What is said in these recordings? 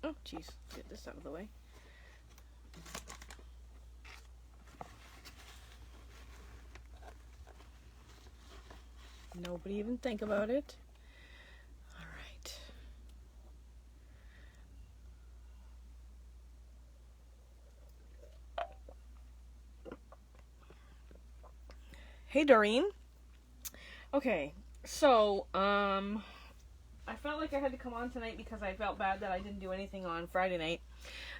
Oh, geez. Get this out of the way. Nobody even think about it. All right. Hey, Doreen. Okay, so, I felt like I had to come on tonight because I felt bad that I didn't do anything on Friday night.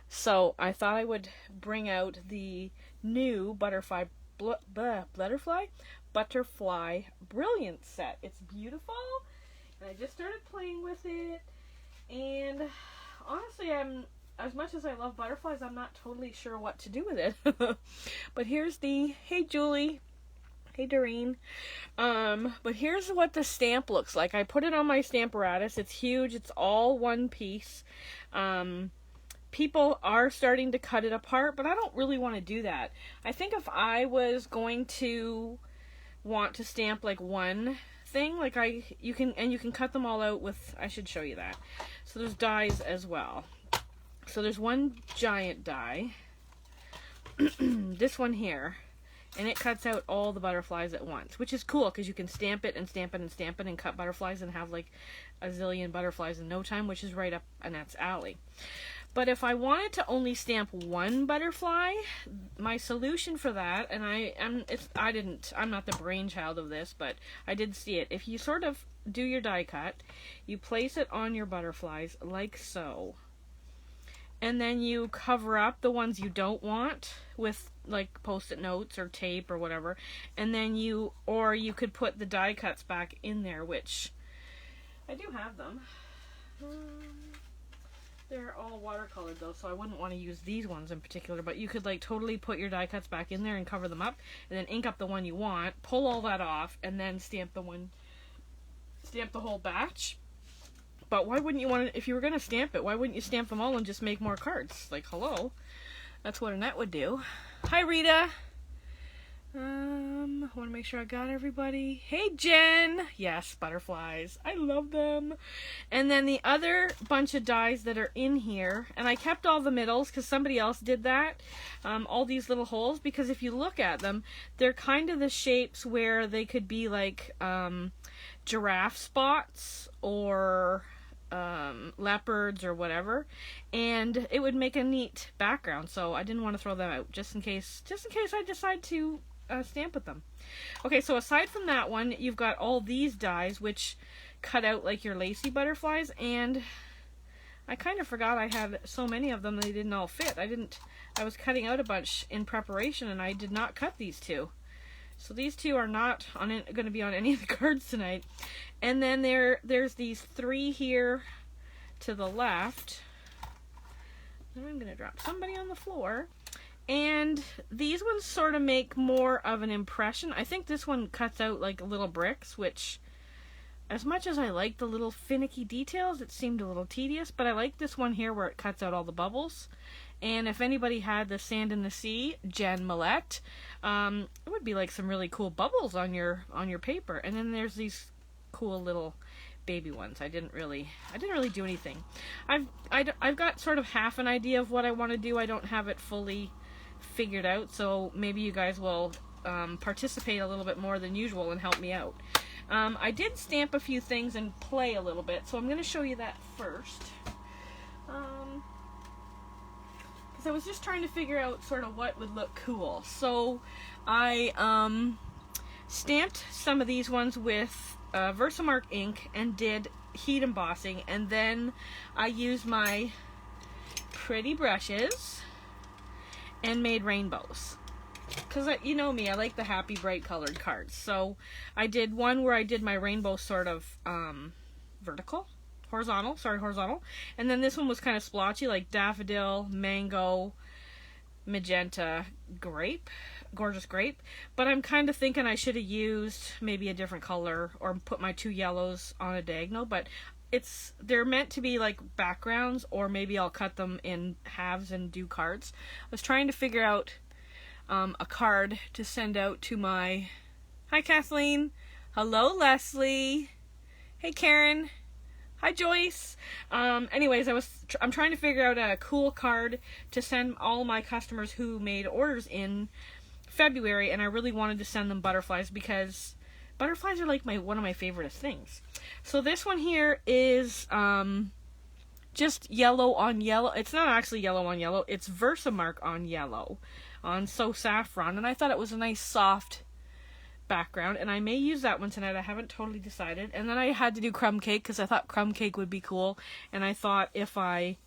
So I thought I would bring out the new butterfly Brilliance set. It's beautiful, and I just started playing with it. And honestly, as much as I love butterflies, I'm not totally sure what to do with it. But here's the, hey Julie, hey Doreen. But here's what the stamp looks like. I put it on my Stamparatus. It's huge. It's all one piece. People are starting to cut it apart, but I don't really want to do that. I think if I was going to want to stamp like one thing, like you can cut them all out with, I should show you that. So there's dies as well. So there's one giant die. This one here. And it cuts out all the butterflies at once, which is cool because you can stamp it and stamp it and stamp it and cut butterflies and have like a zillion butterflies in no time, which is right up Annette's alley. But if I wanted to only stamp one butterfly, my solution for that, and I'm not the brainchild of this, but I did see it. If you sort of do your die cut, you place it on your butterflies like so. And then you cover up the ones you don't want with like post-it notes or tape or whatever. And then you could put the die cuts back in there, which I do have them. They're all watercolored though, so I wouldn't want to use these ones in particular, but you could like totally put your die cuts back in there and cover them up, and then ink up the one you want, pull all that off, and then stamp the whole batch. But why wouldn't you want to, if you were going to stamp it, why wouldn't you stamp them all and just make more cards? Like, hello. That's what Annette would do. Hi, Rita. I want to make sure I got everybody. Hey, Jen. Yes, butterflies. I love them. And then the other bunch of dies that are in here, and I kept all the middles because somebody else did that, all these little holes, because if you look at them, they're kind of the shapes where they could be like giraffe spots or leopards or whatever, and it would make a neat background, so I didn't want to throw them out just in case I decide to stamp with them. Okay, so aside from that one, you've got all these dies which cut out like your lacy butterflies, and I kind of forgot I had so many of them they didn't all fit. I was cutting out a bunch in preparation, and I did not cut these two. So these two are not going to be on any of the cards tonight. And then there's these three here to the left. Then I'm going to drop somebody on the floor. And these ones sort of make more of an impression. I think this one cuts out like little bricks, which, as much as I like the little finicky details, it seemed a little tedious. But I like this one here where it cuts out all the bubbles. And if anybody had the Sand in the Sea, Jen Millette, it would be like some really cool bubbles on your paper. And then there's these cool little baby ones. I didn't really do anything. I've got sort of half an idea of what I want to do. I don't have it fully figured out, so maybe you guys will participate a little bit more than usual and help me out. I did stamp a few things and play a little bit, so I'm going to show you that first. Because I was just trying to figure out sort of what would look cool. So I stamped some of these ones with Versamark ink and did heat embossing, and then I used my pretty brushes and made rainbows. Because you know me, I like the happy bright colored cards. So I did one where I did my rainbow sort of horizontal, and then this one was kind of splotchy, like daffodil, mango, magenta, grape, gorgeous grape. But I'm kind of thinking I should have used maybe a different color or put my two yellows on a diagonal, but they're meant to be like backgrounds, or maybe I'll cut them in halves and do cards. I was trying to figure out a card to send out to my, hi Kathleen, hello Leslie, hey Karen, Hi, Joyce. Anyways, I'm trying to figure out a cool card to send all my customers who made orders in February, and I really wanted to send them butterflies because butterflies are like one of my favorite things. So this one here is just yellow on yellow. It's not actually yellow on yellow. It's Versamark on yellow on So Saffron, and I thought it was a nice soft background, and I may use that one tonight. I haven't totally decided. And then I had to do crumb cake because I thought crumb cake would be cool, and I thought if I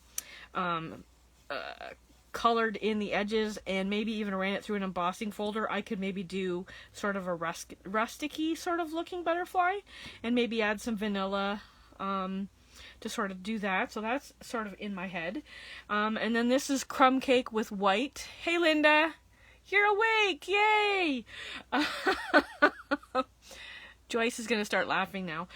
colored in the edges and maybe even ran it through an embossing folder, I could maybe do sort of a rusticy sort of looking butterfly and maybe add some vanilla to sort of do that. So that's sort of in my head. And then this is crumb cake with white. Hey, Linda, you're awake. Yay. Joyce is going to start laughing now.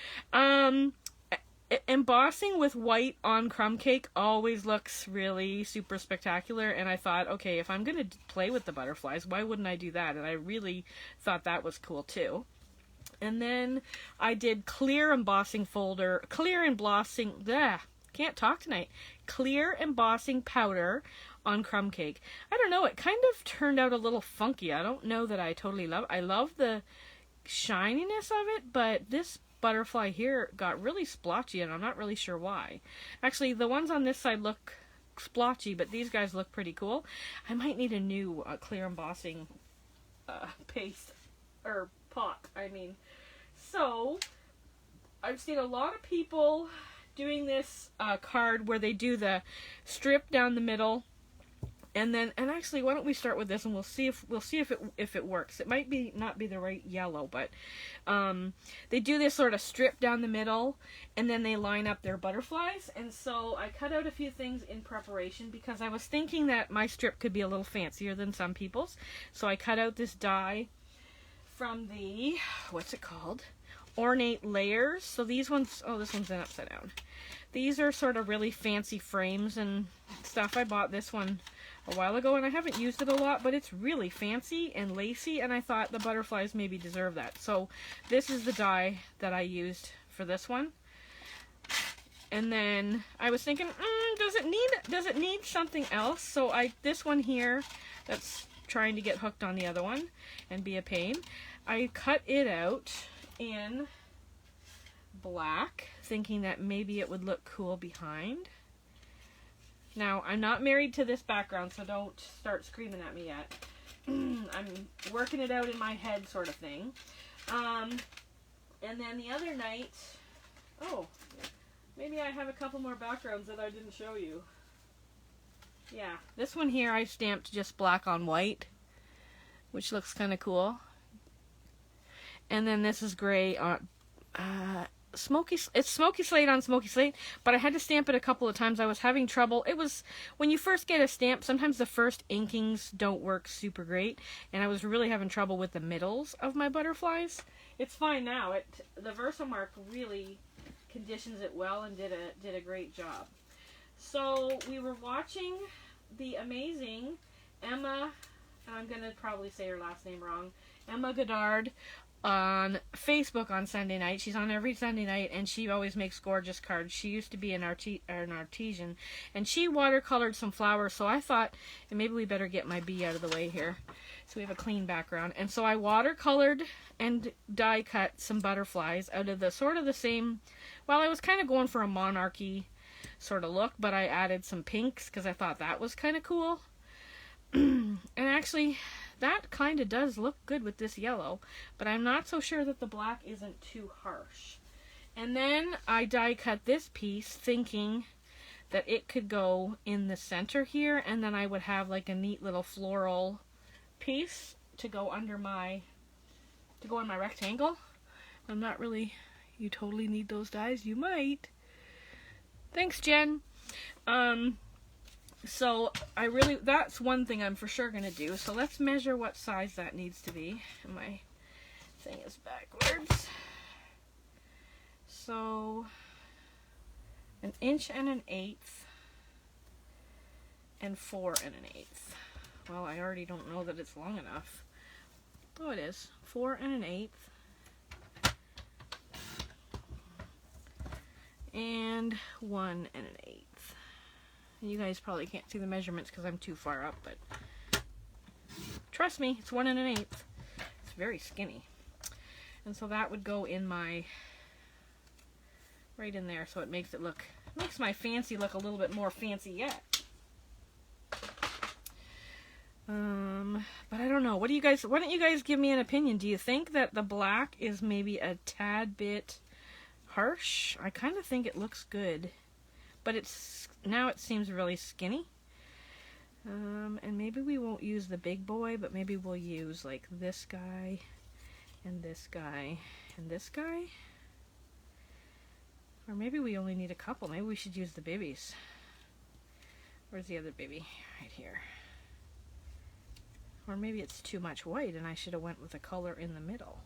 Embossing with white on crumb cake always looks really super spectacular, and I thought, okay, if I'm going to play with the butterflies, why wouldn't I do that? And I really thought that was cool too. And then I did clear embossing powder on crumb cake. I don't know, it kind of turned out a little funky. I don't know that I totally love it. I love the shininess of it, but this butterfly here got really splotchy, and I'm not really sure why. Actually, the ones on this side look splotchy, but these guys look pretty cool. I might need a new clear embossing paste, or pot, I mean. So, I've seen a lot of people doing this card where they do the strip down the middle, and actually, why don't we start with this, and we'll see if it works. It might not be the right yellow, but they do this sort of strip down the middle, and then they line up their butterflies. And so I cut out a few things in preparation because I was thinking that my strip could be a little fancier than some people's. So I cut out this die from the, what's it called? Ornate Layers. So these ones, oh, this one's upside down. These are sort of really fancy frames and stuff. I bought this one a while ago, and I haven't used it a lot, but it's really fancy and lacy, and I thought the butterflies maybe deserve that. So this is the die that I used for this one. And then I was thinking, does it need something else? So this one here that's trying to get hooked on the other one and be a pain, I cut it out in black, thinking that maybe it would look cool behind. Now, I'm not married to this background, so don't start screaming at me yet. I'm working it out in my head, sort of thing. And then the other night, oh, maybe I have a couple more backgrounds that I didn't show you. Yeah, this one here I stamped just black on white, which looks kind of cool. And then this is gray on it's smoky slate on smoky slate, but I had to stamp it a couple of times. I was having trouble. It was, when you first get a stamp, sometimes the first inkings don't work super great, and I was really having trouble with the middles of my butterflies. It's fine now. The Versamark really conditions it well and did a great job. So we were watching the amazing Emma, and I'm going to probably say her last name wrong, Emma Goddard, on Facebook on Sunday night. She's on every Sunday night, and she always makes gorgeous cards. She used to be an artisan, and she watercolored some flowers, so I thought, and maybe we better get my bee out of the way here so we have a clean background. And so I watercolored and die cut some butterflies out of the sort of the same, well, I was kind of going for a monarchy sort of look, but I added some pinks because I thought that was kind of cool. And actually, that kind of does look good with this yellow, but I'm not so sure that the black isn't too harsh. And then I die cut this piece thinking that it could go in the center here, and then I would have like a neat little floral piece to go under in my rectangle. I'm not really, you totally need those dies? You might. Thanks, Jen. So that's one thing I'm for sure going to do. So let's measure what size that needs to be. My thing is backwards. So 1 1/8 and 4 1/8. Well, I already don't know that it's long enough. Oh, it is. 4 1/8 and 1 1/8. You guys probably can't see the measurements because I'm too far up, but trust me, it's 1 1/8. It's very skinny. And so that would go in my, right in there, so it makes it look, makes my fancy look a little bit more fancy yet. But I don't know. What do you guys, why don't you guys give me an opinion? Do you think that the black is maybe a tad bit harsh? I kind of think it looks good, but it's, now it seems really skinny. And maybe we won't use the big boy, but maybe we'll use like this guy and this guy and this guy. Or maybe we only need a couple. Maybe we should use the babies. Where's the other baby? Right here. Or maybe it's too much white and I should have went with a color in the middle.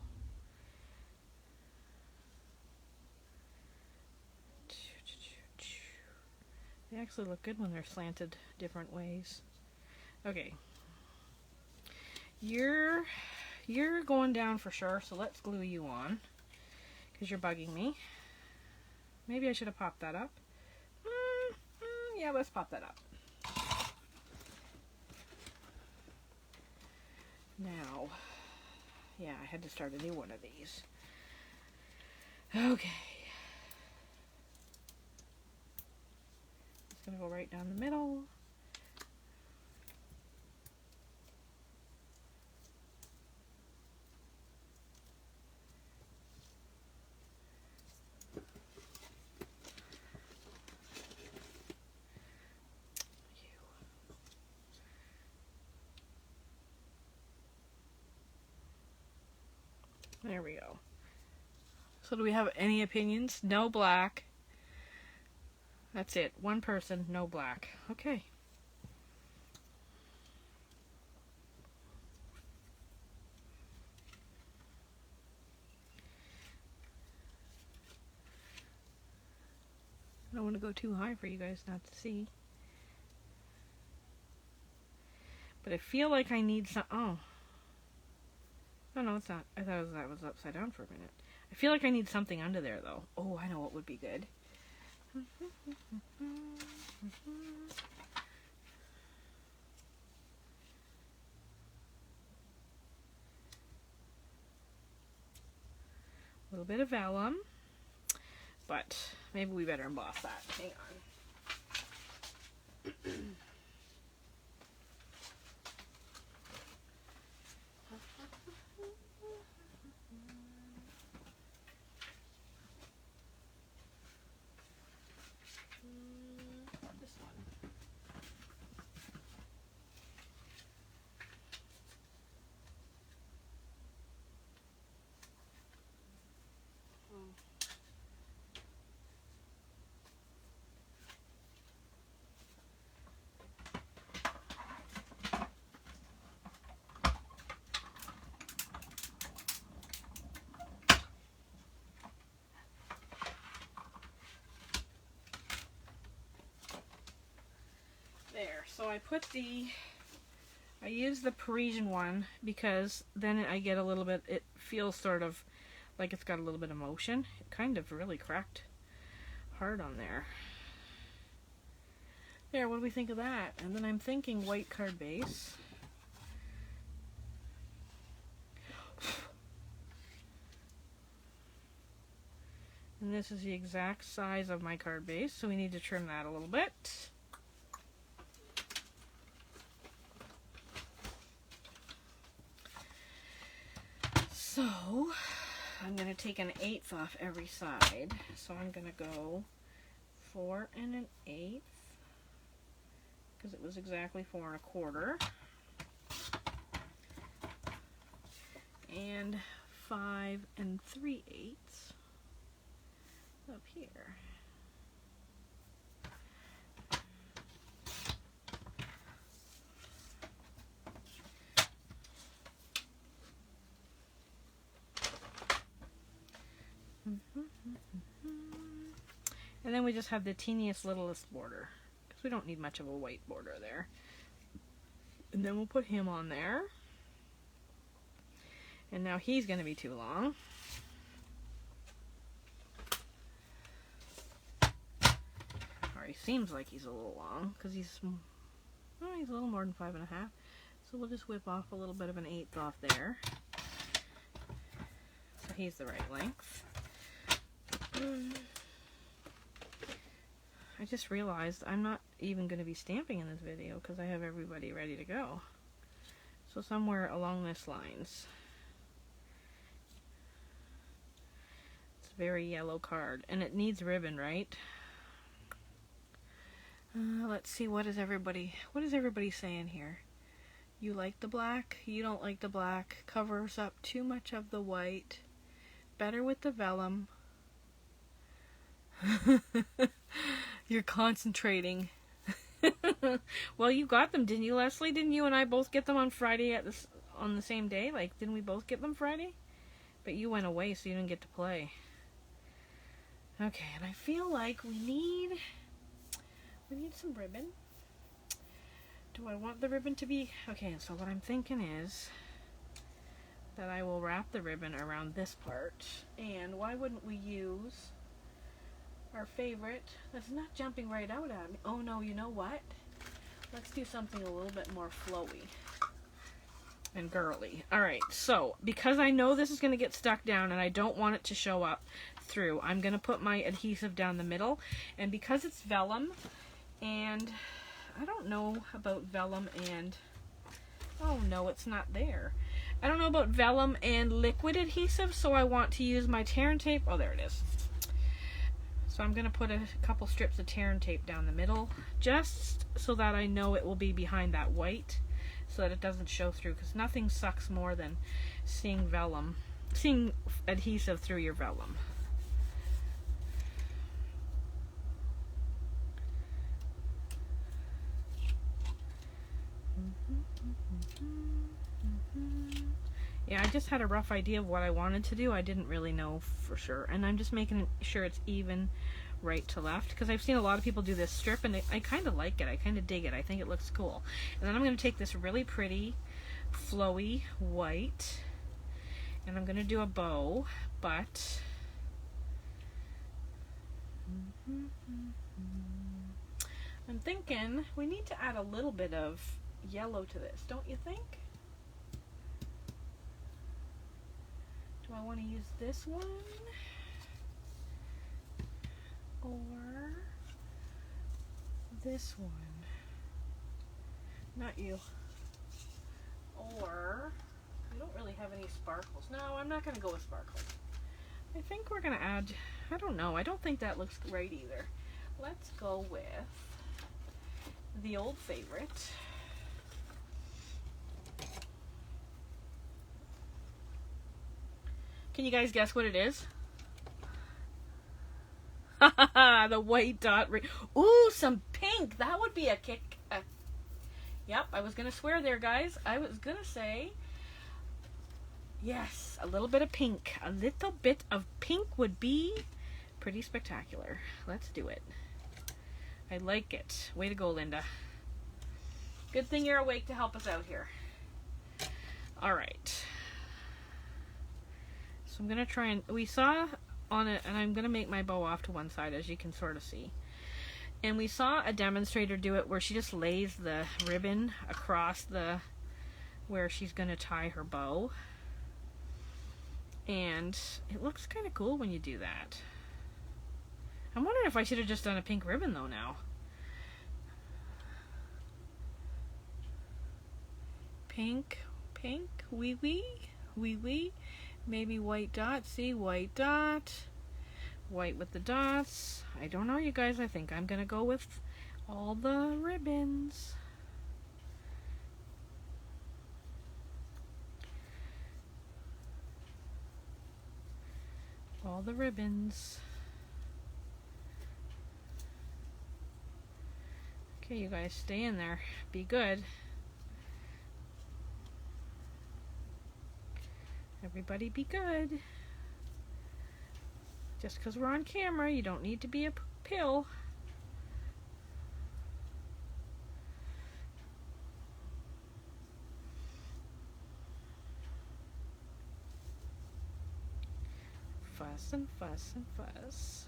They actually look good when they're slanted different ways. Okay. You're going down for sure, so let's glue you on because you're bugging me. Maybe I should have popped that up. Yeah, let's pop that up. Now, yeah, I had to start a new one of these. Okay. It's going to go right down the middle. There we go. So do we have any opinions? No black. That's it. One person, no black. Okay. I don't want to go too high for you guys not to see. But I feel like I need some... Oh. No, it's not. I thought that was upside down for a minute. I feel like I need something under there, though. Oh, I know what would be good. A little bit of vellum. But maybe we better emboss that. Hang on. There, so I use the Parisian one because then I get a little bit, it feels sort of like it's got a little bit of motion. It kind of really cracked hard on there. There, what do we think of that? And then I'm thinking white card base. And this is the exact size of my card base, so we need to trim that a little bit. So, I'm going to take 1/8 off every side. So I'm going to go 4 1/8 because it was exactly 4 1/4. And 5 3/8 up here. And then we just have the teeniest, littlest border because we don't need much of a white border there. And then we'll put him on there. And now he's going to be too long. he seems like he's a little long because he's a little more than 5.5. So we'll just whip off a little bit of an 1/8 off there. So he's the right length. I just realized I'm not even going to be stamping in this video because I have everybody ready to go. So somewhere along this lines. It's a very yellow card. And it needs ribbon, right? Let's see, what is everybody saying here? You like the black? You don't like the black. Covers up too much of the white. Better with the vellum. You're concentrating. Well, you got them, didn't you, Leslie? Didn't you and I both get them on Friday on the same day? Like, didn't we both get them Friday? But you went away, so you didn't get to play. Okay, and I feel like we need some ribbon. Do I want the ribbon to be... Okay, so what I'm thinking is that I will wrap the ribbon around this part. And why wouldn't we use our favorite that's not jumping right out at me? Oh no, you know what? Let's do something a little bit more flowy and girly. Alright, so because I know this is going to get stuck down and I don't want it to show up through, I'm going to put my adhesive down the middle. And because it's vellum, and I don't know about vellum and... Oh no, it's not there. I don't know about vellum and liquid adhesive, so I want to use my tear and tape. Oh, there it is. So I'm going to put a couple strips of tear and tape down the middle, just so that I know it will be behind that white, so that it doesn't show through, because nothing sucks more than seeing adhesive through your vellum. Yeah, I just had a rough idea of what I wanted to do. I didn't really know for sure. And I'm just making sure it's even right to left, because I've seen a lot of people do this strip, and I kind of like it. I kind of dig it. I think it looks cool. And then I'm going to take this really pretty, flowy white, and I'm going to do a bow, but... I'm thinking we need to add a little bit of yellow to this, don't you think? Do I want to use this one? Or this one? Not you. Or, I don't really have any sparkles. No, I'm not going to go with sparkles. I think we're going to add, I don't know, I don't think that looks right either. Let's go with the old favorite. Can you guys guess what it is? The white dot. Ooh, some pink. That would be a kick. Yep, I was going to swear there, guys. I was going to say, yes, a little bit of pink. A little bit of pink would be pretty spectacular. Let's do it. I like it. Way to go, Linda. Good thing you're awake to help us out here. All right. So I'm going to try and... We saw on it, and I'm going to make my bow off to one side, as you can sort of see. And we saw a demonstrator do it where she just lays the ribbon across the... where she's going to tie her bow. And it looks kind of cool when you do that. I'm wondering if I should have just done a pink ribbon, though, now. Pink, wee wee, maybe white dot, see, white dot, white with the dots. I don't know, you guys, I think I'm gonna go with all the ribbons. All the ribbons. Okay, you guys, stay in there. Be good. Everybody be good. Just because we're on camera, you don't need to be a pill. Fuss and fuss and fuss.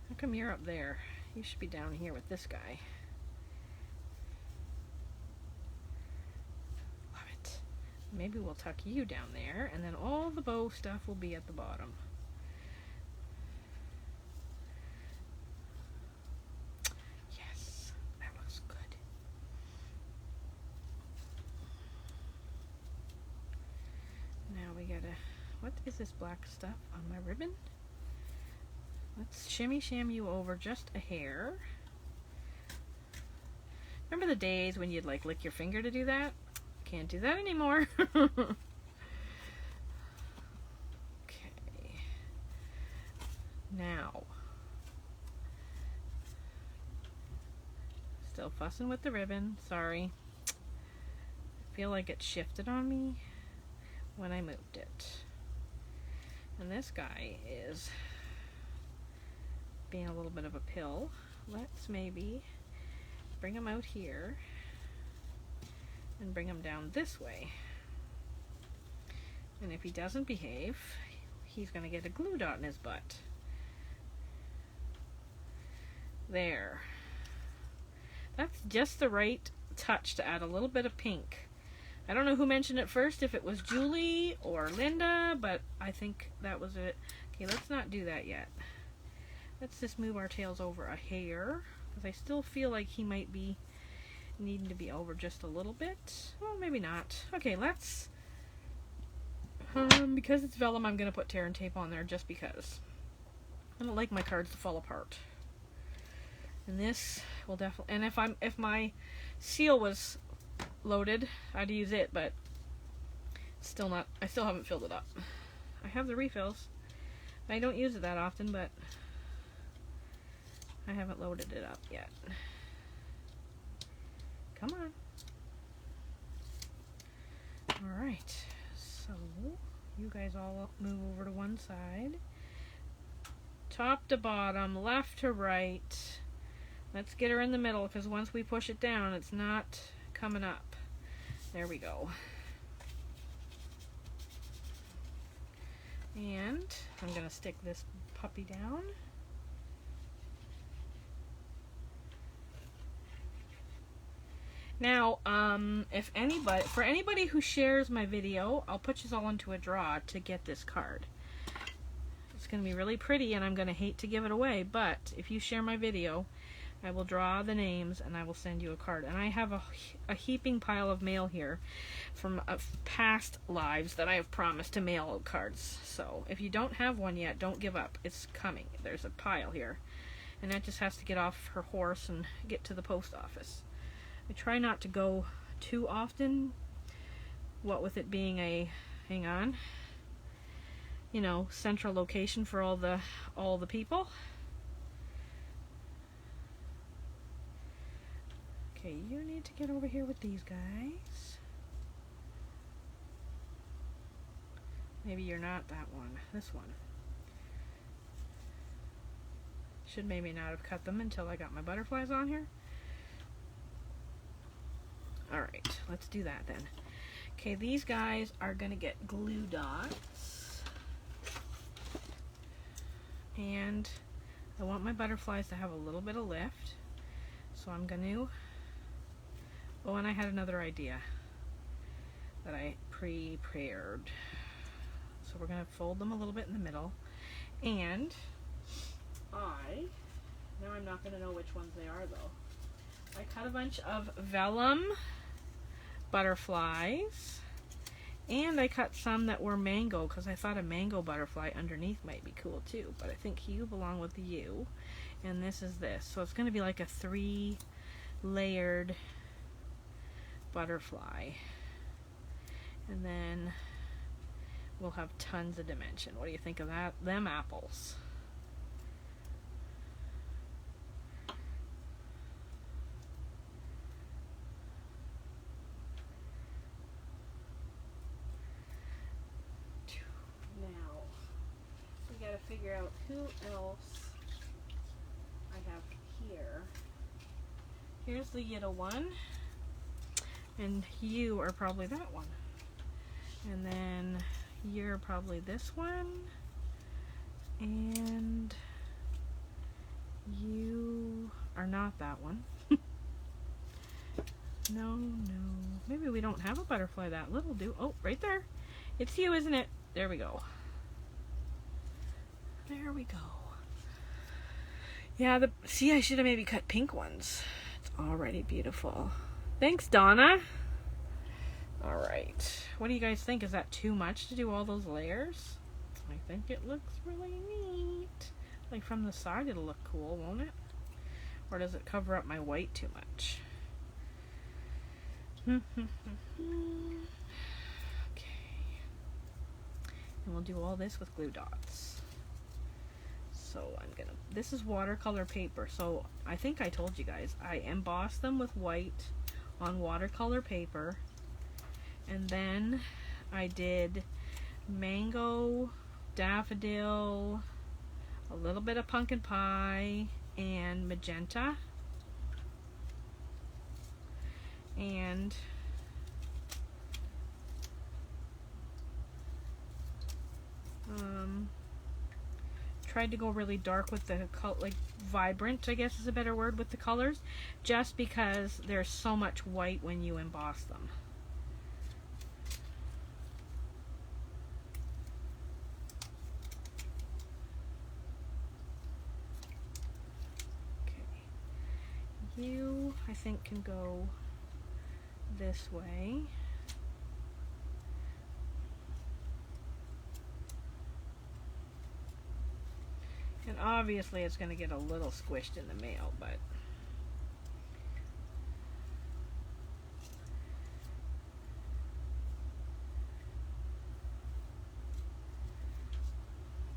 How come you're up there? You should be down here with this guy. Love it. Maybe we'll tuck you down there, and then all the bow stuff will be at the bottom. Yes, that looks good. Now we gotta, what is this black stuff on my ribbon? Let's shimmy sham you over just a hair. Remember the days when you'd like lick your finger to do that? Can't do that anymore. Okay. Now. Still fussing with the ribbon, sorry. I feel like it shifted on me when I moved it. And this guy is being a little bit of a pill. Let's maybe bring him out here and bring him down this way. And if he doesn't behave, he's gonna get a glue dot in his butt. There. That's just the right touch to add a little bit of pink. I don't know who mentioned it first, if it was Julie or Linda, but I think that was it. Okay, let's not do that yet. Let's just move our tails over a hair, because I still feel like he might be needing to be over just a little bit. Well, maybe not. Okay, let's, because it's vellum, I'm going to put tear and tape on there just because. I don't like my cards to fall apart. And this will definitely, and if my seal was loaded, I'd use it, but still not, I still haven't filled it up. I have the refills. I don't use it that often, but I haven't loaded it up yet. Come on. Alright, so you guys all move over to one side. Top to bottom, left to right. Let's get her in the middle, because once we push it down, it's not coming up. There we go. And I'm going to stick this puppy down. Now, for anybody who shares my video, I'll put you all into a draw to get this card. It's going to be really pretty, and I'm going to hate to give it away, but if you share my video, I will draw the names, and I will send you a card. And I have a heaping pile of mail here from past lives that I have promised to mail out cards. So, if you don't have one yet, don't give up. It's coming. There's a pile here. And that just has to get off her horse and get to the post office. I try not to go too often, what with it being a, hang on, you know, central location for all the people. Okay, you need to get over here with these guys. Maybe you're not that one, this one. Should maybe not have cut them until I got my butterflies on here. Alright, let's do that then. Okay, these guys are going to get glue dots. And I want my butterflies to have a little bit of lift. So I'm going to... Oh, and I had another idea that I prepared. So we're going to fold them a little bit in the middle. And now I'm not going to know which ones they are though. I cut a bunch of vellum butterflies, and I cut some that were mango because I thought a mango butterfly underneath might be cool too, but I think you belong with you, and this is this. So it's going to be like a 3-layered butterfly, and then we'll have tons of dimension. What do you think of that? Them apples. Figure out who else I have here. Here's the little one, and you are probably that one, and then you're probably this one, and you not that one. No. Maybe we don't have a butterfly that little, do? Oh, right there. It's you, isn't it? There we go. There we go. Yeah, see, I should have maybe cut pink ones. It's already beautiful. Thanks, Donna. All right. What do you guys think? Is that too much to do all those layers? I think it looks really neat. Like from the side, it'll look cool, won't it? Or does it cover up my white too much? Okay. And we'll do all this with glue dots. So this is watercolor paper. So I think I told you guys, I embossed them with white on watercolor paper. And then I did mango, daffodil, a little bit of pumpkin pie, and magenta. And tried to go really dark with the like vibrant, I guess is a better word, with the colors, just because there's so much white when you emboss them. Okay, you I think can go this way. And obviously it's going to get a little squished in the mail, but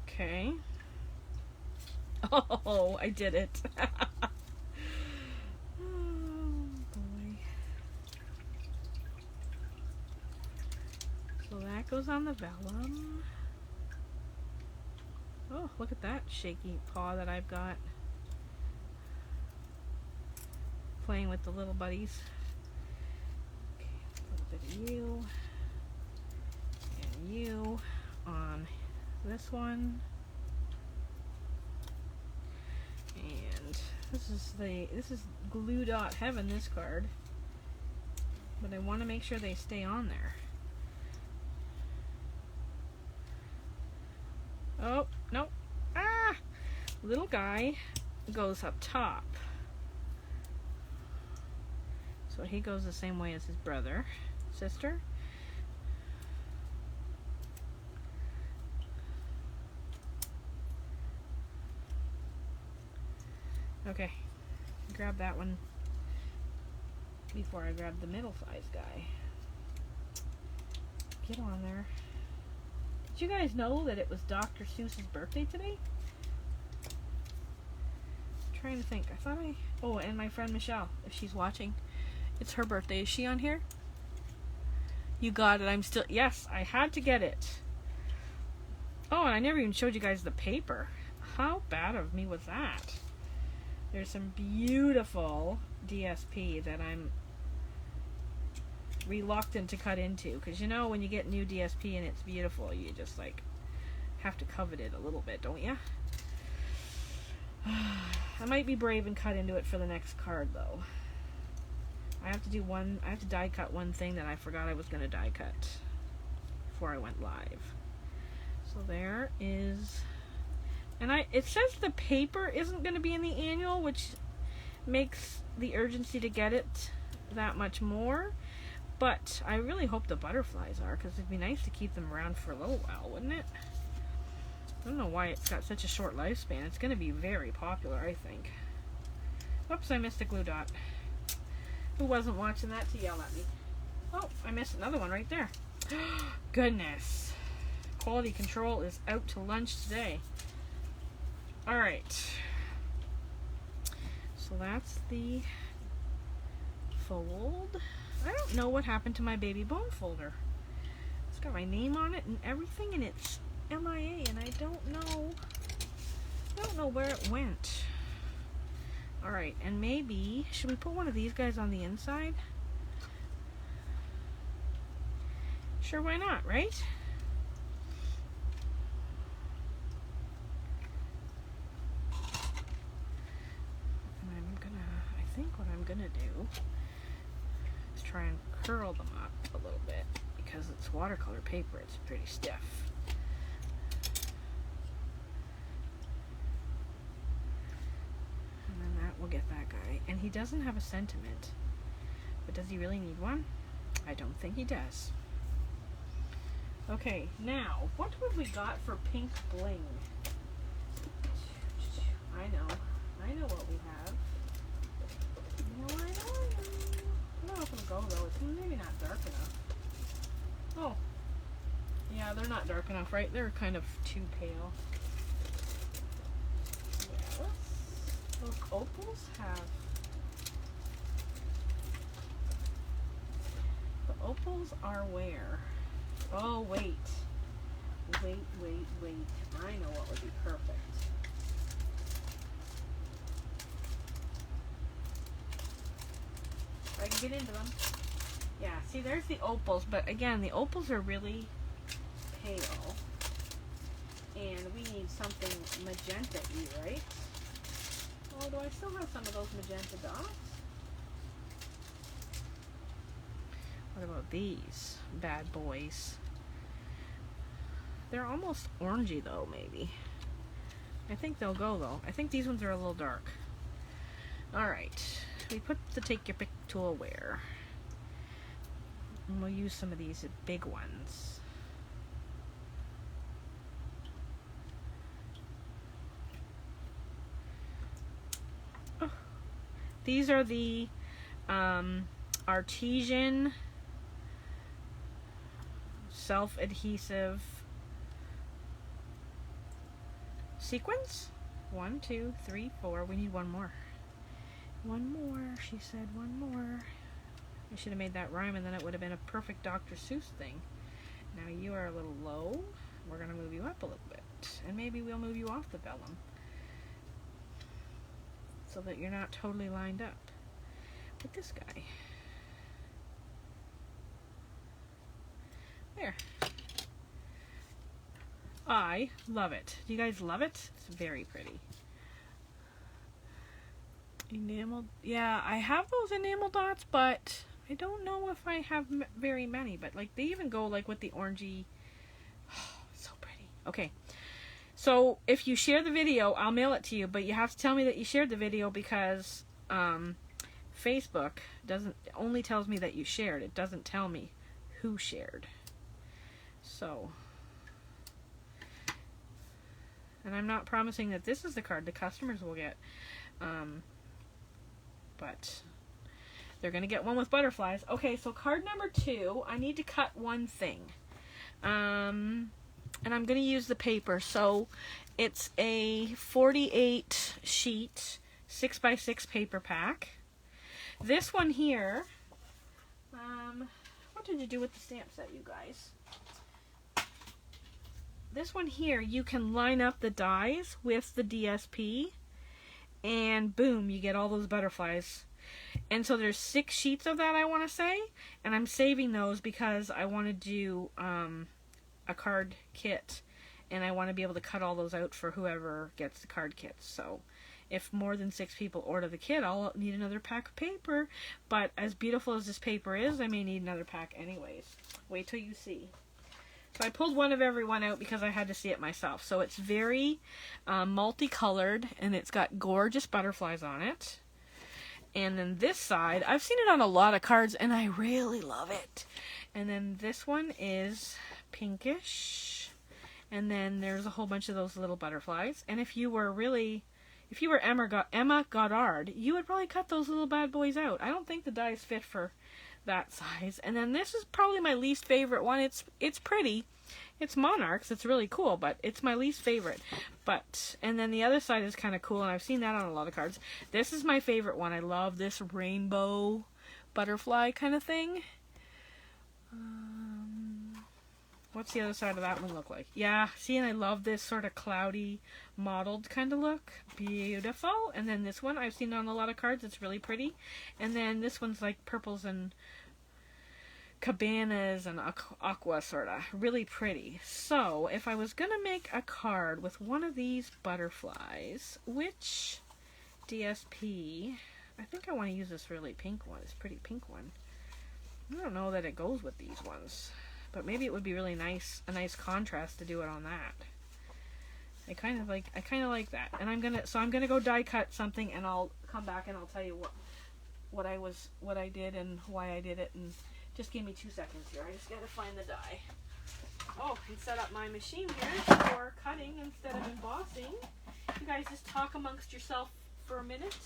okay. Oh, I did it. Oh boy. So that goes on the vellum. Oh, look at that shaky paw that I've got. Playing with the little buddies. Okay, a little bit of you. And you on this one. And this is glue dot heaven, this card. But I want to make sure they stay on there. Oh, no. Ah! Little guy goes up top. So he goes the same way as his brother, sister. Okay. Grab that one before I grab the middle size guy. Get on there. Did you guys know that it was Dr. Seuss's birthday today? I'm trying to think. Oh, and my friend Michelle, if she's watching. It's her birthday. Is she on here? You got it. Yes, I had to get it. Oh, and I never even showed you guys the paper. How bad of me was that? There's some beautiful DSP that I'm reluctant to cut into, because you know when you get new DSP and it's beautiful, you just like have to covet it a little bit, don't you? I might be brave and cut into it for the next card though. I have to die cut one thing that I forgot I was going to die cut before I went live. So there is, and it says the paper isn't going to be in the annual, which makes the urgency to get it that much more. But I really hope the butterflies are, because it'd be nice to keep them around for a little while, wouldn't it? I don't know why it's got such a short lifespan. It's going to be very popular, I think. Whoops, I missed a glue dot. Who wasn't watching that to yell at me? Oh, I missed another one right there. Goodness. Quality control is out to lunch today. Alright. So that's the fold. I don't know what happened to my baby bone folder. It's got my name on it and everything, and it's MIA, and I don't know where it went. Alright, and maybe, should we put one of these guys on the inside? Sure, why not, right? And I'm gonna gonna do is try and curl them up a little bit, because it's watercolor paper, it's pretty stiff. And then that will get that guy. And he doesn't have a sentiment. But does he really need one? I don't think he does. Okay, now, what have we got for pink bling? I know what we have. I know. I don't know if it'll go though. It's maybe not dark enough. Oh. Yeah, they're not dark enough, right? They're kind of too pale. Yeah, those opals have... The opals are where? Oh, wait. Wait. I know what would be perfect. I can get into them. Yeah, see, there's the opals, but again, the opals are really pale. And we need something magenta-y, right? Oh, do I still have some of those magenta dots? What about these bad boys? They're almost orangey though, maybe. I think they'll go though. I think these ones are a little dark. Alright. We put the take your pick tool where? And we'll use some of these big ones. Oh. These are the artesian self-adhesive sequins. 1, 2, 3, 4. We need one more. One more, she said, one more. I should have made that rhyme and then it would have been a perfect Dr. Seuss thing. Now you are a little low. We're going to move you up a little bit. And maybe we'll move you off the vellum, so that you're not totally lined up. With this guy. There. I love it. Do you guys love it? It's very pretty. Enamel. Yeah, I have those enamel dots, but I don't know if I have very many. But like, they even go like with the orangey. Oh, so pretty. Okay. So if you share the video, I'll mail it to you, but you have to tell me that you shared the video, because Facebook only tells me that you shared. It doesn't tell me who shared. So, and I'm not promising that this is the card the customers will get, but they're going to get one with butterflies. Okay, so card number 2, I need to cut one thing. And I'm going to use the paper. So it's a 48 sheet 6x6 paper pack. This one here, what did you do with the stamp set, you guys? This one here, you can line up the dies with the DSP, and boom, you get all those butterflies. And so there's 6 sheets of that, I want to say, and I'm saving those because I want to do a card kit, and I want to be able to cut all those out for whoever gets the card kits. So if more than 6 people order the kit, I'll need another pack of paper. But as beautiful as this paper is, I may need another pack anyways. Wait till you see. So I pulled one of every one out because I had to see it myself. So it's very multicolored, and it's got gorgeous butterflies on it. And then this side, I've seen it on a lot of cards, and I really love it. And then this one is pinkish. And then there's a whole bunch of those little butterflies. And if you were Emma Goddard, you would probably cut those little bad boys out. I don't think the die is fit for that size. And then this is probably my least favorite one. It's pretty. It's Monarchs. It's really cool, but it's my least favorite. And then the other side is kind of cool, and I've seen that on a lot of cards. This is my favorite one. I love this rainbow butterfly kind of thing. What's the other side of that one look like? Yeah, see, and I love this sort of cloudy, mottled kind of look. Beautiful. And then this one, I've seen it on a lot of cards. It's really pretty. And then this one's like purples and cabanas and aqua, sort of. Really pretty. So, if I was going to make a card with one of these butterflies, which DSP I think I want to use this really pink one, this pretty pink one. I don't know that it goes with these ones, but maybe it would be really nice, a nice contrast to do it on that. I kind of like that. And I'm gonna go die cut something, and I'll come back and I'll tell you what I did and why I did it. And just give me 2 seconds here. I just gotta find the die. Oh, and set up my machine here for cutting instead of embossing. You guys just talk amongst yourself for a minute.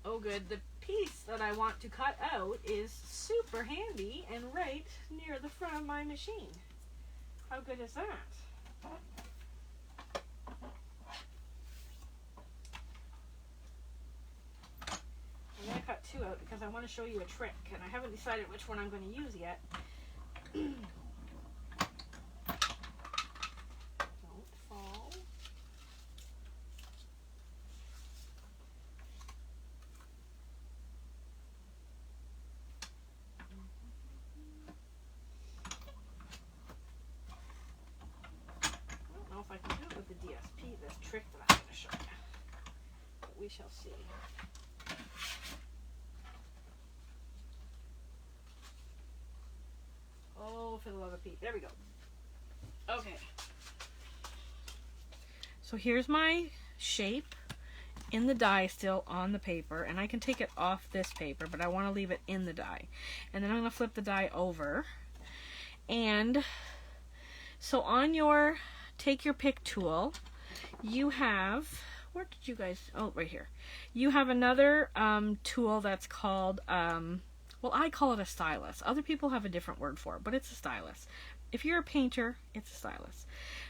Oh good, the piece that I want to cut out is super handy and right near the front of my machine. How good is that? I'm going to cut 2 out because I want to show you a trick, and I haven't decided which one I'm going to use yet. Don't fall. I don't know if I can do it with the DSP, this trick that I'm going to show you. But we shall see. Oh, for the love of Pete. There we go. Okay. So here's my shape in the die still on the paper, and I can take it off this paper, but I want to leave it in the die. And then I'm going to flip the die over. And so on your take your pick tool, you have, where did you guys, oh, right here. You have another tool that's called, well, I call it a stylus. Other people have a different word for it, but it's a stylus. If you're a painter, it's a stylus.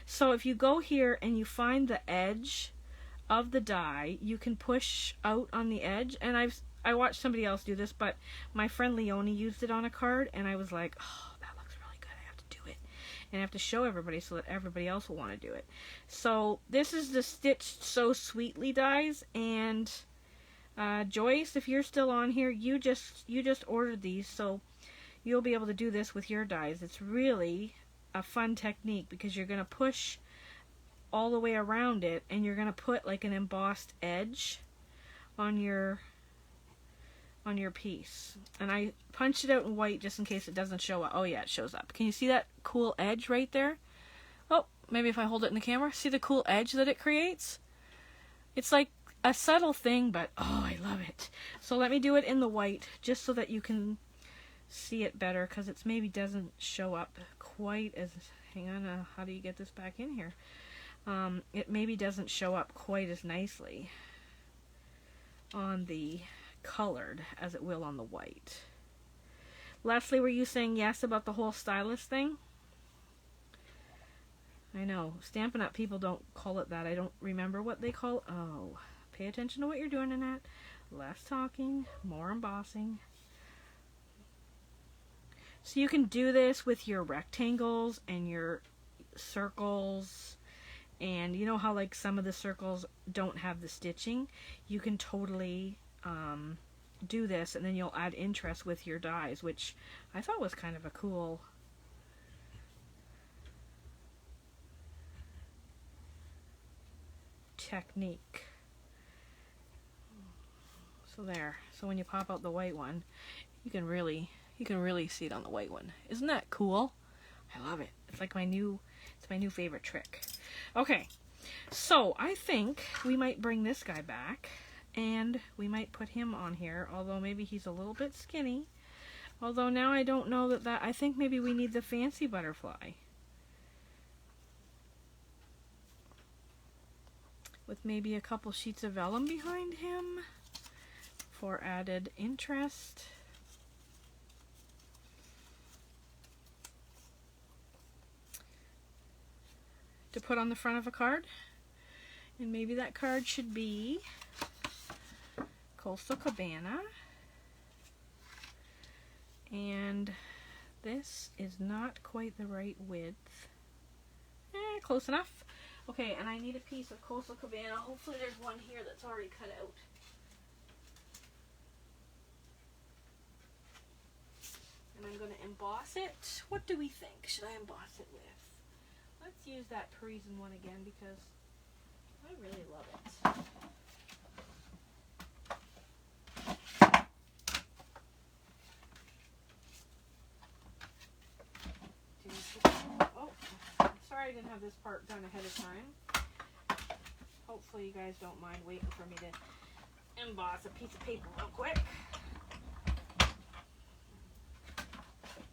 So if you go here and you find the edge of the die, you can push out on the edge. And I watched somebody else do this, but my friend Leonie used it on a card, and I was like, oh, that looks really good. I have to do it. And I have to show everybody so that everybody else will want to do it. So this is the Stitched So Sweetly dies, and Joyce, if you're still on here, you just ordered these, so you'll be able to do this with your dies. It's really a fun technique because you're going to push all the way around it, and you're going to put like an embossed edge on your piece. And I punched it out in white just in case it doesn't show up. Oh yeah, it shows up. Can you see that cool edge right there? Oh, maybe if I hold it in the camera. See the cool edge that it creates? It's like a subtle thing, but oh, I love it. So let me do it in the white just so that you can see it better, because it maybe doesn't show up quite as, hang on, how do you get this back in here? It maybe doesn't show up quite as nicely on the colored as it will on the white. Leslie, were you saying yes about the whole stylus thing? I know, Stampin' Up! People don't call it that. I don't remember what they call it. Oh, pay attention to what you're doing, Annette. Less talking, more embossing. So you can do this with your rectangles and your circles. And you know how like some of the circles don't have the stitching? You can totally do this, and then you'll add interest with your dies, which I thought was kind of a cool technique. So there. So when you pop out the white one, you can really see it on the white one. Isn't that cool? I love it. It's like my new favorite trick. Okay. So I think we might bring this guy back, and we might put him on here, although maybe he's a little bit skinny. Although now I don't know that I think maybe we need the fancy butterfly with maybe a couple sheets of vellum behind him for added interest. To put on the front of a card. And maybe that card should be Coastal Cabana. And this is not quite the right width. Close enough. Okay, and I need a piece of Coastal Cabana. Hopefully there's one here that's already cut out. And I'm going to emboss it. What do we think? Should I emboss it with? Let's use that Parisian one again because I really love it. I didn't have this part done ahead of time. Hopefully you guys don't mind waiting for me to emboss a piece of paper real quick.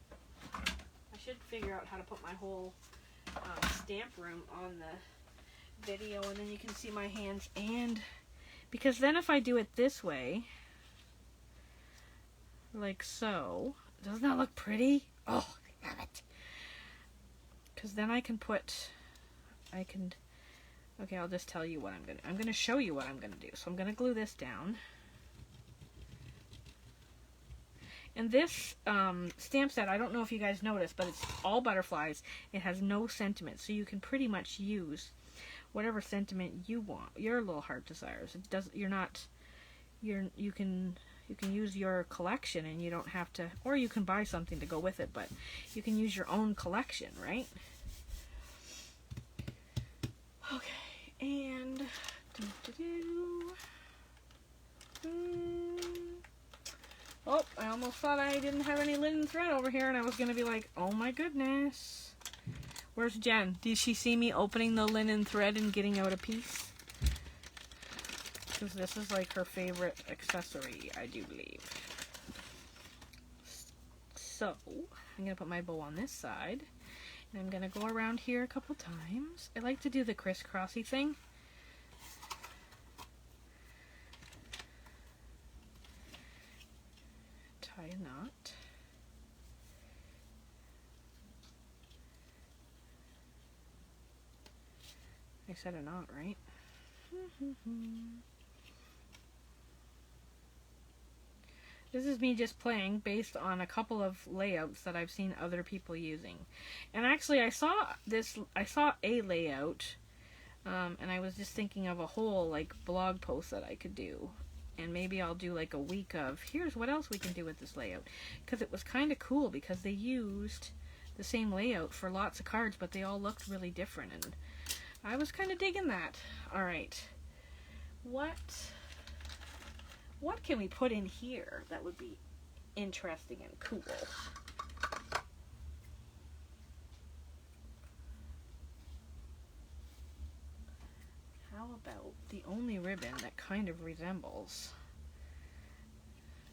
I should figure out how to put my whole stamp room on the video, and then you can see my hands, and because then if I do it this way, like so, doesn't that look pretty? Oh, I love it. Because then I can okay, I'll just tell you what I'm gonna show you what I'm gonna do. So I'm gonna glue this down. And this stamp set, I don't know if you guys noticed, but it's all butterflies. It has no sentiment, so you can pretty much use whatever sentiment you want. Your little heart desires. It does. You can use your collection, and you don't have to, or you can buy something to go with it. But you can use your own collection, right? Okay, and oh, I almost thought I didn't have any linen thread over here, and I was going to be like, oh my goodness. Where's Jen? Did she see me opening the linen thread and getting out a piece? Because this is like her favorite accessory, I do believe. So, I'm going to put my bow on this side, and I'm going to go around here a couple times. I like to do the crisscrossy thing. Tie a knot. I said a knot, right? This is me just playing based on a couple of layouts that I've seen other people using. And actually I saw a layout, and I was just thinking of a whole like blog post that I could do. And maybe I'll do like a week of, here's what else we can do with this layout. Because it was kind of cool because they used the same layout for lots of cards, but they all looked really different. And I was kind of digging that. Alright. What can we put in here that would be interesting and cool? How about the only ribbon that kind of resembles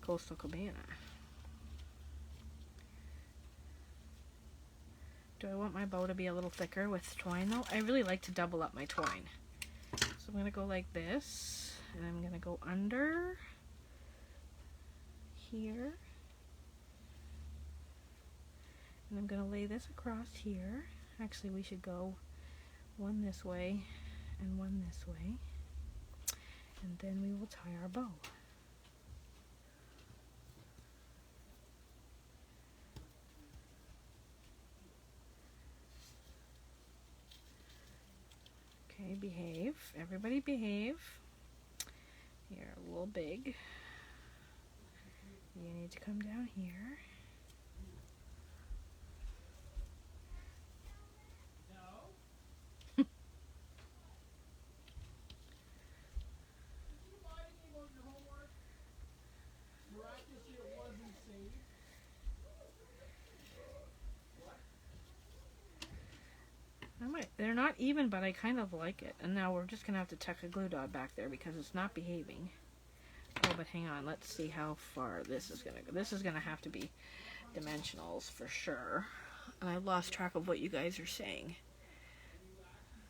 Coastal Cabana? Do I want my bow to be a little thicker with twine though? I really like to double up my twine. So I'm going to go like this, and I'm going to go under here, and I'm going to lay this across here. Actually, we should go one this way and one this way, and then we will tie our bow. Okay, behave. Everybody behave. You're a little big. You need to come down here. They're not even, but I kind of like it. And now we're just going to have to tuck a glue dot back there because it's not behaving. Oh, but hang on. Let's see how far this is going to go. This is going to have to be dimensionals for sure. And I've lost track of what you guys are saying.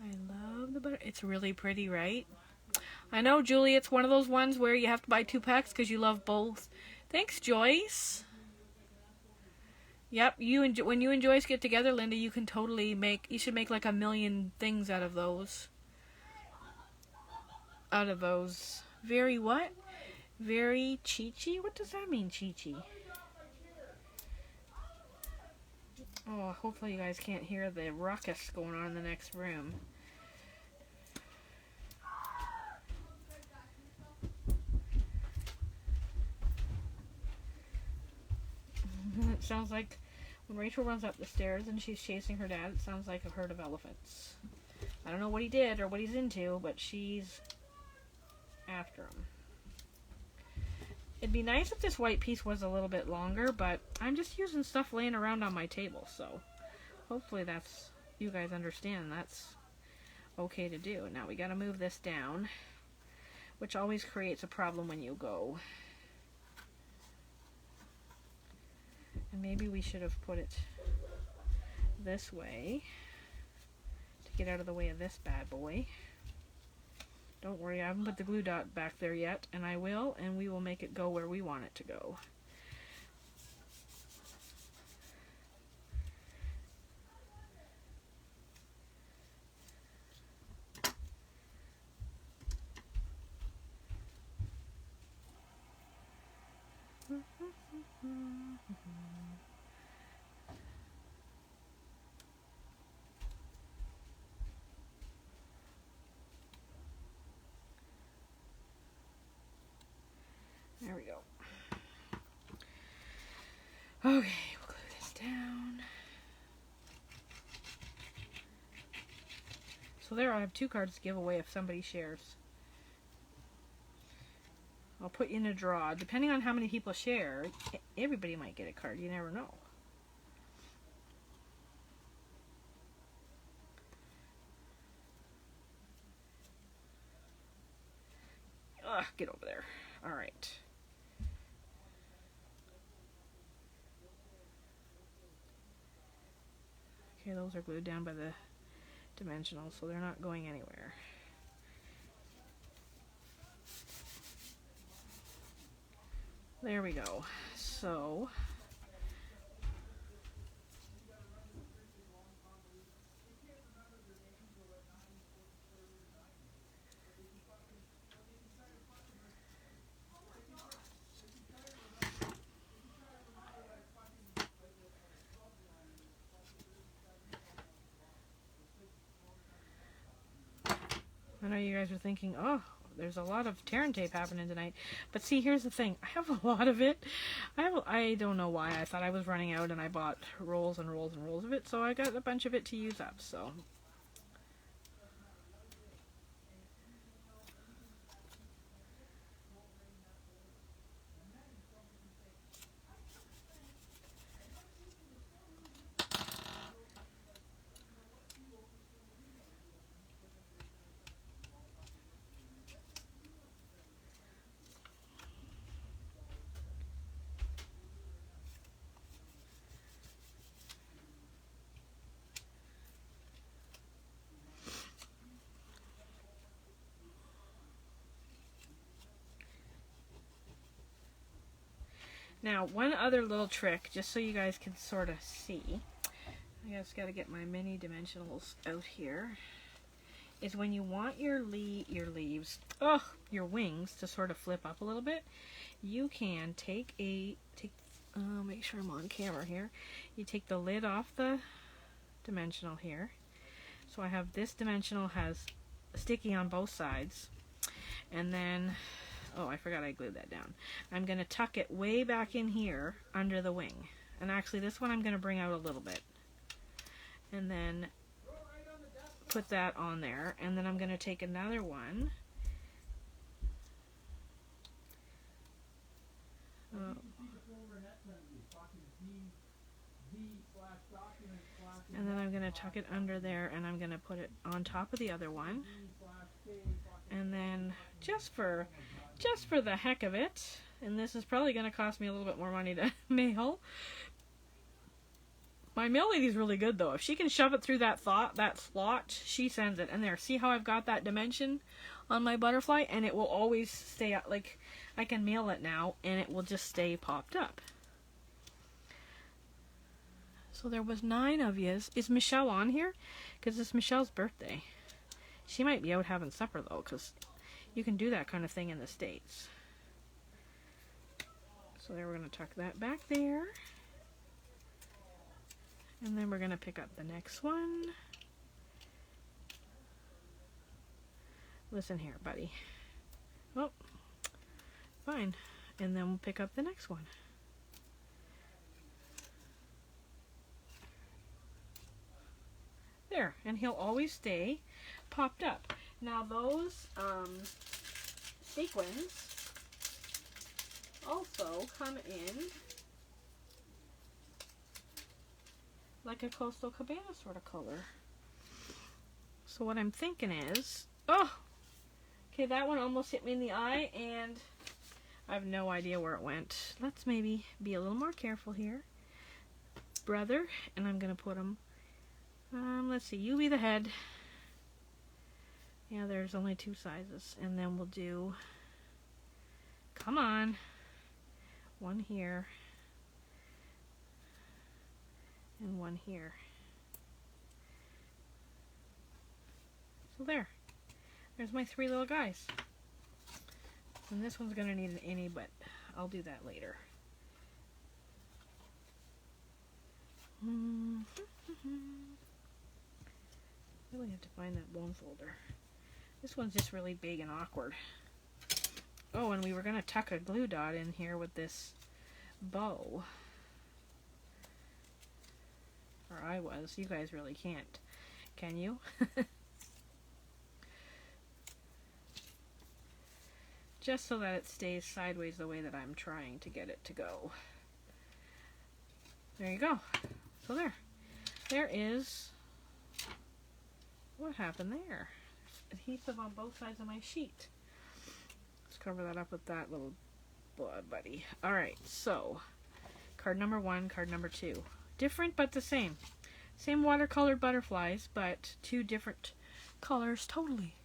I love the butter. It's really pretty, right? I know, Julie, it's one of those ones where you have to buy 2 packs because you love both. Thanks, Joyce. Yep, when you and Joyce get together, Linda, you can totally you should make like 1 million things out of those. Very what? Very chi-chi? What does that mean, chi-chi? Oh, hopefully you guys can't hear the ruckus going on in the next room. It sounds like when Rachel runs up the stairs and she's chasing her dad, it sounds like a herd of elephants. I don't know what he did or what he's into, but she's after him. It'd be nice if this white piece was a little bit longer, but I'm just using stuff laying around on my table, so hopefully that's you guys understand that's okay to do. Now we got to move this down, which always creates a problem when you go. And maybe we should have put it this way to get out of the way of this bad boy. Don't worry, I haven't put the glue dot back there yet, and I will, and we will make it go where we want it to go. There we go. Okay, we'll glue this down. So there I have 2 cards to give away if somebody shares. I'll put you in a draw. Depending on how many people share, everybody might get a card. You never know. Ugh, get over there. All right. Okay, those are glued down by the dimensional, so they're not going anywhere. There we go. So I know you guys are thinking, oh, there's a lot of tear and tape happening tonight. But see, here's the thing. I have a lot of it. I don't know why. I thought I was running out and I bought rolls and rolls and rolls of it. So I got a bunch of it to use up. So now, one other little trick, just so you guys can sort of see, I just got to get my mini dimensionals out here, is when you want your leaves, your wings to sort of flip up a little bit, you can make sure I'm on camera here, you take the lid off the dimensional here, so I have this dimensional has sticky on both sides, and then oh, I forgot I glued that down. I'm going to tuck it way back in here under the wing. And actually this one I'm going to bring out a little bit. And then put that on there. And then I'm going to take another one. And then I'm going to tuck it under there and I'm going to put it on top of the other one. And then just for the heck of it, and this is probably going to cost me a little bit more money to mail. My mail lady's really good though. If she can shove it through that slot, she sends it. And there, see how I've got that dimension on my butterfly, and it will always stay up. Like I can mail it now, and it will just stay popped up. So there was 9 of yous. Is Michelle on here? Because it's Michelle's birthday. She might be out having supper though, because you can do that kind of thing in the States. So there, we're going to tuck that back there. And then we're going to pick up the next one. Listen here, buddy. Oh, fine. And then we'll pick up the next one. There, and he'll always stay popped up. Now those sequins also come in like a Coastal Cabana sort of color. So what I'm thinking is, oh, okay, that one almost hit me in the eye, and I have no idea where it went. Let's maybe be a little more careful here, brother. And I'm gonna put them. Let's see, you be the head. Yeah, there's only 2 sizes, and then we'll do. Come on, one here, and one here. So there's my 3 little guys. And this one's gonna need an innie, but I'll do that later. Really have to find that bone folder. This one's just really big and awkward. Oh, and we were gonna tuck a glue dot in here with this bow. Or I was. You guys really can't. Can you? Just so that it stays sideways the way that I'm trying to get it to go. There you go. So there is, what happened there? Adhesive on both sides of my sheet. Let's cover that up with that little buddy. Alright, so card number 1, card number 2. Different but the same. Same watercolored butterflies, but 2 different colors totally.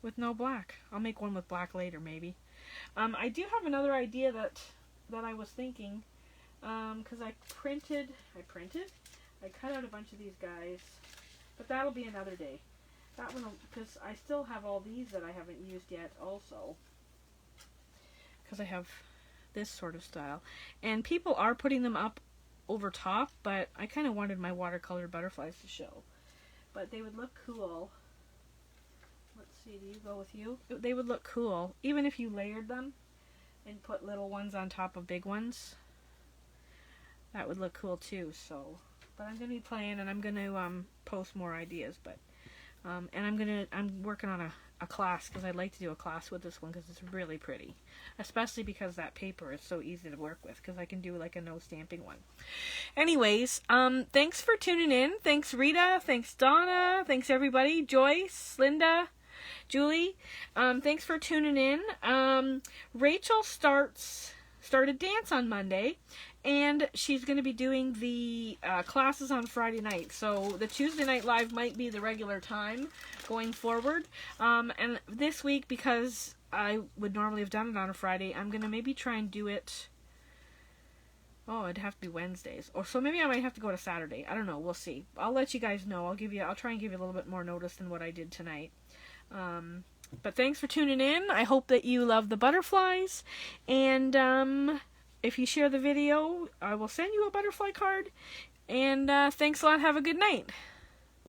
With no black. I'll make one with black later, maybe. I do have another idea that I was thinking, because I cut out a bunch of these guys, but that'll be another day. That one, because I still have all these that I haven't used yet also, because I have this sort of style. And people are putting them up over top, but I kind of wanted my watercolor butterflies to show. But they would look cool. Let's see, do you go with you? They would look cool, even if you layered them and put little ones on top of big ones. That would look cool too, so. But I'm going to be playing, and I'm going to post more ideas, but. And I'm working on a class, because I'd like to do a class with this one, because it's really pretty. Especially because that paper is so easy to work with, because I can do like a no stamping one. Anyways, thanks for tuning in. Thanks Rita, thanks Donna, thanks everybody, Joyce, Linda, Julie. Thanks for tuning in. Rachel started dance on Monday, and she's going to be doing the classes on Friday night. So the Tuesday night live might be the regular time going forward. And this week, because I would normally have done it on a Friday, I'm going to maybe try and do it. Oh, it'd have to be Wednesdays. Or so maybe I might have to go to Saturday. I don't know. We'll see. I'll let you guys know. I'll try and give you a little bit more notice than what I did tonight. But thanks for tuning in. I hope that you love the butterflies. And if you share the video, I will send you a butterfly card. And thanks a lot. Have a good night.